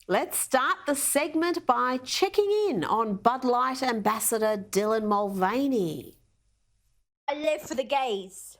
Let's start the segment by checking in on Bud Light ambassador Dylan Mulvaney. I live for the gays.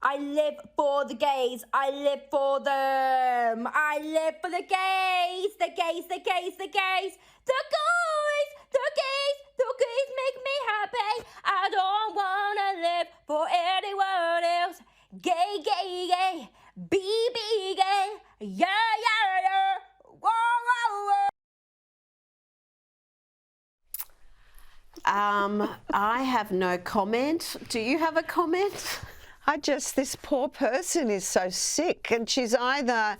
I live for the gays. I live for them. I live for the gays. The gays, the gays, the gays. The gays, the gays, the gays make me happy. I don't want to live for anyone else. Gay, gay, gay. Be gay. Yeah, yeah, yeah. Whoa, whoa, whoa. I have no comment. Do you have a comment? This poor person is so sick, and she's either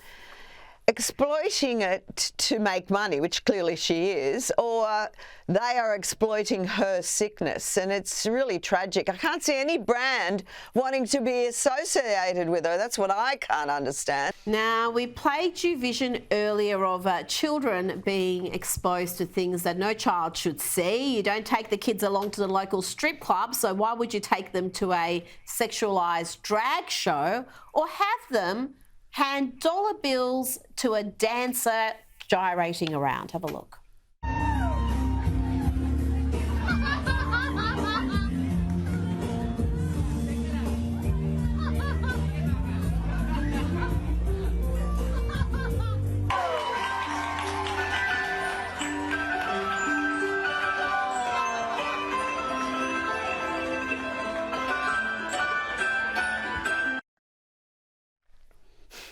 exploiting it to make money, which clearly she is, or they are exploiting her sickness, and it's really tragic. I can't see any brand wanting to be associated with her. That's what I can't understand. Now, we played you vision earlier of children being exposed to things that no child should see. You don't take the kids along to the local strip club, so why would you take them to a sexualised drag show or have them hand dollar bills to a dancer gyrating around? Have a look.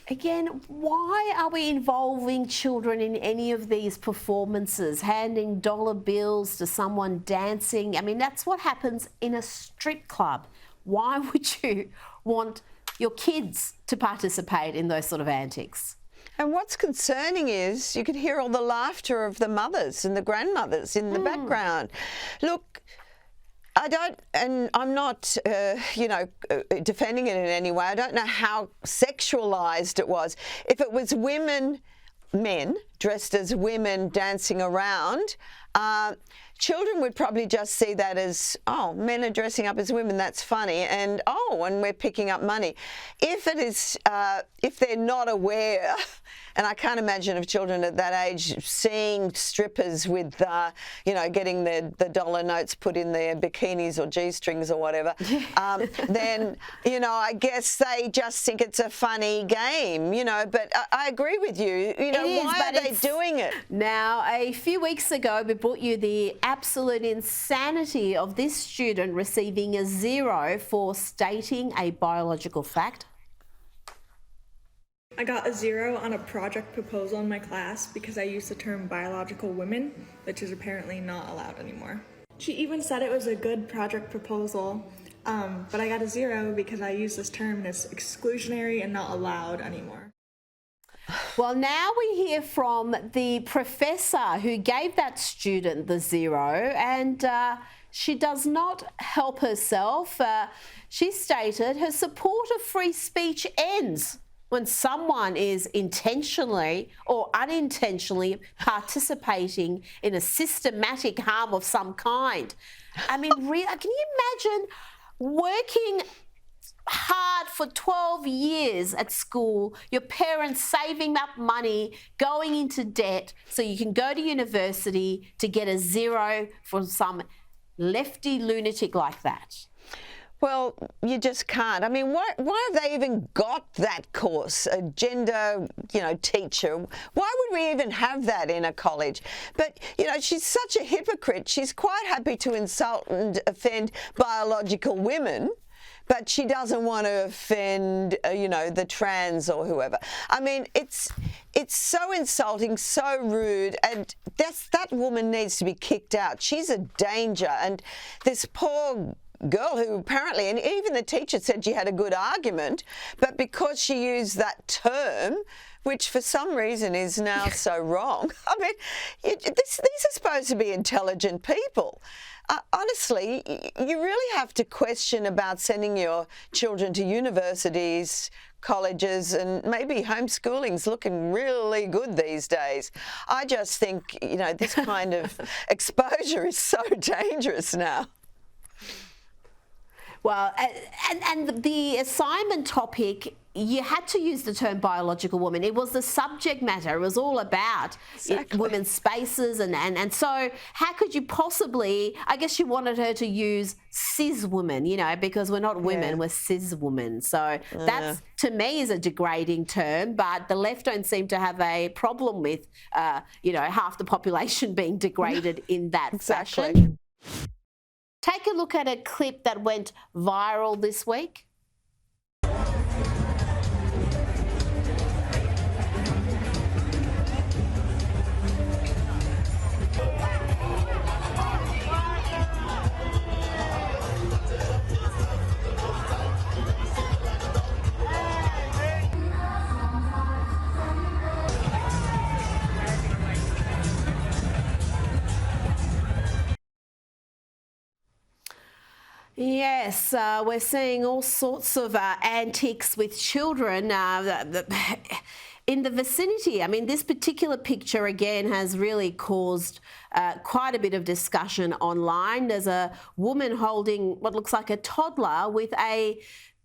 Again, why are we involving children in any of these performances, handing dollar bills to someone dancing? I mean, that's what happens in a strip club. Why would you want your kids to participate in those sort of antics? And what's concerning is you could hear all the laughter of the mothers and the grandmothers in the background. Look, I'm not, defending it in any way. I don't know how sexualised it was. If it was men dressed as women dancing around, children would probably just see that as, oh, men are dressing up as women, that's funny, and we're picking up money. If it is, if they're not aware, and I can't imagine of children at that age seeing strippers with, getting the dollar notes put in their bikinis or G-strings or whatever, then, I guess they just think it's a funny game, but I agree with you. Why are they doing it? Now, a few weeks ago, we brought you the absolute insanity of this student receiving a 0 for stating a biological fact. I got a 0 on a project proposal in my class because I used the term biological women, which is apparently not allowed anymore. She even said it was a good project proposal, but I got a 0 because I used this term and it's exclusionary and not allowed anymore. Well, now we hear from the professor who gave that student the 0, and she does not help herself. She stated her support of free speech ends when someone is intentionally or unintentionally participating in a systematic harm of some kind. I mean, can you imagine working hard for 12 years at school, your parents saving up money, going into debt so you can go to university to get a 0 from some lefty lunatic like that? Well, you just can't. I mean, why have they even got that course, a gender, teacher? Why would we even have that in a college? But, she's such a hypocrite. She's quite happy to insult and offend biological women, but she doesn't want to offend, the trans or whoever. I mean, it's so insulting, so rude, and that woman needs to be kicked out. She's a danger, and this poor girl who apparently, and even the teacher said she had a good argument, but because she used that term, which for some reason is now so wrong. I mean, these are supposed to be intelligent people. Honestly, you really have to question about sending your children to universities, colleges, and maybe homeschooling's looking really good these days. I just think, this kind of exposure is so dangerous now. Well, and the assignment topic, you had to use the term biological woman. It was the subject matter. It was all about women's spaces. And so how could you possibly, I guess you wanted her to use cis woman, you know, because we're not women, we're cis women. So that's, to me, is a degrading term, but the left don't seem to have a problem with, you know, half the population being degraded in that fashion. Take a look at a clip that went viral this week. Yes, we're seeing all sorts of antics with children in the vicinity. I mean, this particular picture, again, has really caused quite a bit of discussion online. There's a woman holding what looks like a toddler with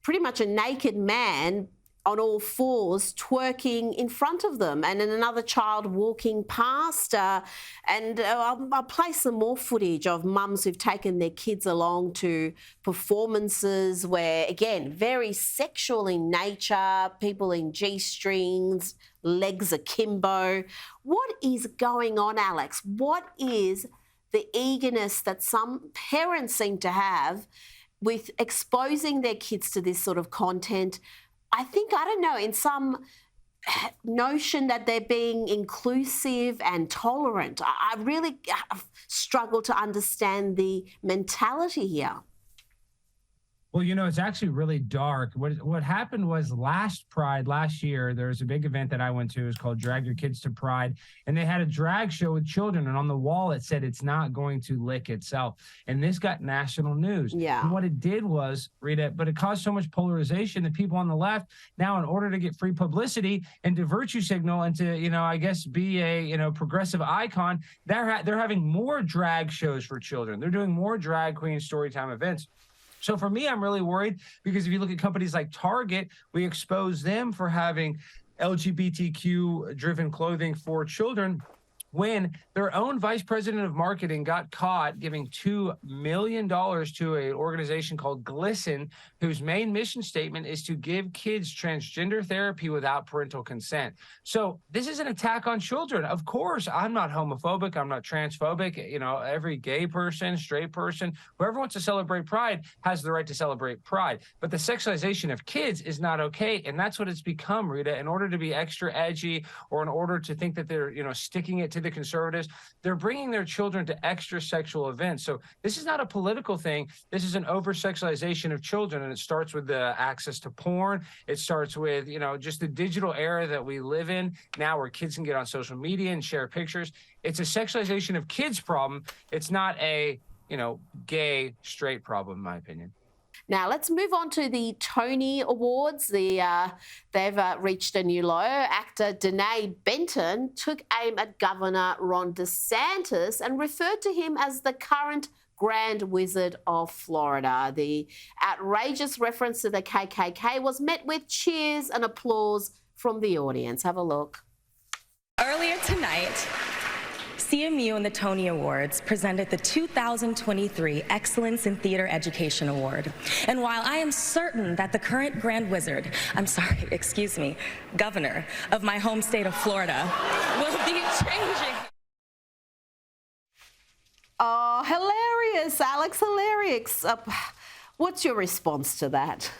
pretty much a naked man on all fours twerking in front of them, and then another child walking past. I'll play some more footage of mums who've taken their kids along to performances where, again, very sexual in nature, people in G-strings, legs akimbo. What is going on, Alex? What is the eagerness that some parents seem to have with exposing their kids to this sort of content? I think, I don't know, in some notion that they're being inclusive and tolerant. I really struggle to understand the mentality here. Well, you know, it's actually really dark. What happened was last Pride, last year, there was a big event that I went to. It was called Drag Your Kids to Pride. And they had a drag show with children. And on the wall, it said, "It's not going to lick itself." And this got national news. Yeah. And what it did was, Rita, but it caused so much polarization that people on the left now, in order to get free publicity and to virtue signal and to, you know, I guess be a, you know, progressive icon, they're having more drag shows for children. They're doing more drag queen storytime events. So for me, I'm really worried because if you look at companies like Target, we expose them for having LGBTQ-driven clothing for children, when their own vice president of marketing got caught giving $2 million to an organization called Glisten, whose main mission statement is to give kids transgender therapy without parental consent. So this is an attack on children. Of course, I'm not homophobic. I'm not transphobic. You know, every gay person, straight person, whoever wants to celebrate Pride has the right to celebrate Pride. But the sexualization of kids is not okay. And that's what it's become, Rita. In order to be extra edgy, or in order to think that they're, you know, sticking it to the conservatives, they're bringing their children to extra sexual events. So this is not a political thing. This is an over-sexualization of children, and it starts with the access to porn. It starts with, you know, just the digital era that we live in now, where kids can get on social media and share pictures. It's a sexualization of kids problem. It's not a, you know, gay, straight problem, in my opinion. Now, let's move on to the Tony Awards. They've reached a new low. Actor Danae Benton took aim at Governor Ron DeSantis and referred to him as the current Grand Wizard of Florida. The outrageous reference to the KKK was met with cheers and applause from the audience. Have a look. Earlier tonight, CMU and the Tony Awards presented the 2023 Excellence in Theater Education Award. And while I am certain that the current governor of my home state of Florida will be changing. Oh, hilarious, Alex, hilarious. What's your response to that?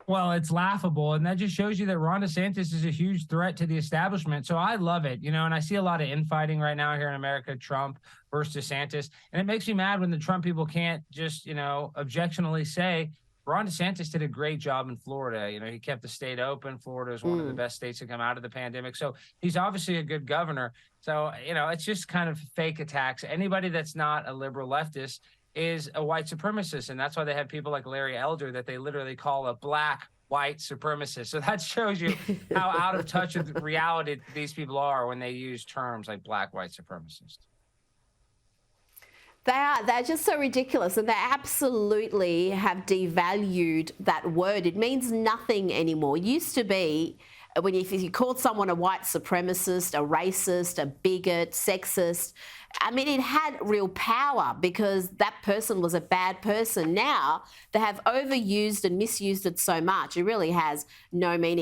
Well, it's laughable, and that just shows you that Ron DeSantis is a huge threat to the establishment. So I love it, you know, and I see a lot of infighting right now here in America, Trump versus DeSantis, and it makes me mad when the Trump people can't just, you know, objectionably say, Ron DeSantis did a great job in Florida. You know, he kept the state open. Florida is one of the best states to come out of the pandemic. So he's obviously a good governor. So, you know, it's just kind of fake attacks. Anybody that's not a liberal leftist is a white supremacist. And that's why they have people like Larry Elder that they literally call a black white supremacist. So that shows you how out of touch with reality these people are when they use terms like black white supremacist. They're just so ridiculous, and they absolutely have devalued that word. It means nothing anymore. It used to be when if you called someone a white supremacist, a racist, a bigot, sexist, I mean, it had real power because that person was a bad person. Now they have overused and misused it so much, it really has no meaning.